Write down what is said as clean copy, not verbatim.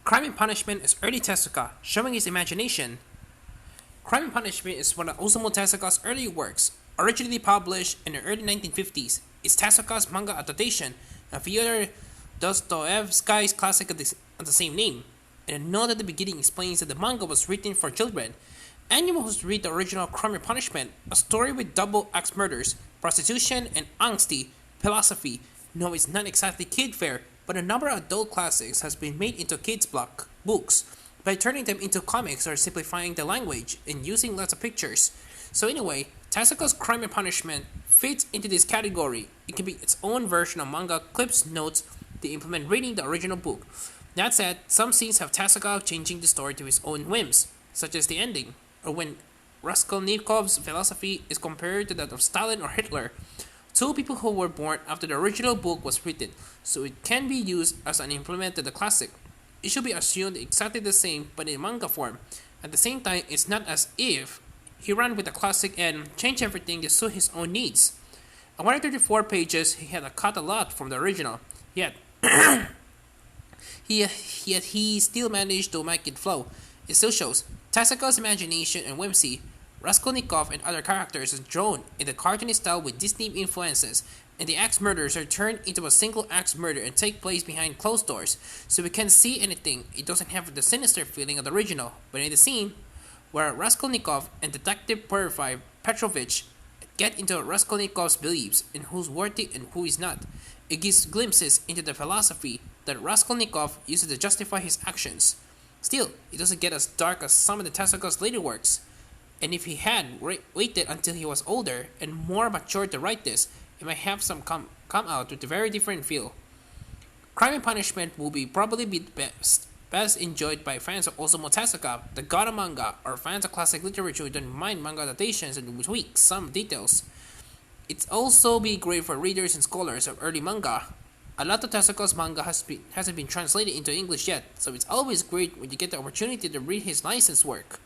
Crime and Punishment is early Tezuka, showing his imagination. Crime and Punishment is one of Osamu Tezuka's early works, originally published in the early 1950s. It's Tezuka's manga adaptation of Fyodor Dostoevsky's classic of the same name. And a note at the beginning explains that the manga was written for children. Anyone who's read the original Crime and Punishment, a story with double axe murders, prostitution, and angsty philosophy, no, it's not exactly kid fare, but a number of adult classics has been made into kids' books by turning them into comics or simplifying the language and using lots of pictures. So anyway, Tezuka's Crime and Punishment fits into this category. It can be its own version of manga, clips, notes, to implement reading the original book. That said, some scenes have Tezuka changing the story to his own whims, such as the ending, or when Raskolnikov's philosophy is compared to that of Stalin or Hitler, two people who were born after the original book was written, so it can be used as an implement to the classic. It should be assumed exactly the same, but in manga form. At the same time, it's not as if he ran with the classic and changed everything to suit his own needs. At 134 pages, he had cut a lot from the original, yet he still managed to make it flow. It still shows Tezuka's imagination and whimsy. Raskolnikov and other characters are drawn in the cartoony style with Disney influences, and the axe murders are turned into a single axe murder and take place behind closed doors, so we can't see anything. It doesn't have the sinister feeling of the original, but in the scene where Raskolnikov and Detective Porfir Petrovich get into Raskolnikov's beliefs and who's worthy and who is not, it gives glimpses into the philosophy that Raskolnikov uses to justify his actions. Still, it doesn't get as dark as some of the Tezuka's later works. And if he had waited until he was older and more mature to write this, it might have some come out with a very different feel. Crime and Punishment will probably be best enjoyed by fans of Osamu Tezuka, the god of manga, or fans of classic literature who don't mind manga adaptations and tweak some details. It's also be great for readers and scholars of early manga. A lot of Tezuka's manga hasn't been translated into English yet, so it's always great when you get the opportunity to read his licensed work.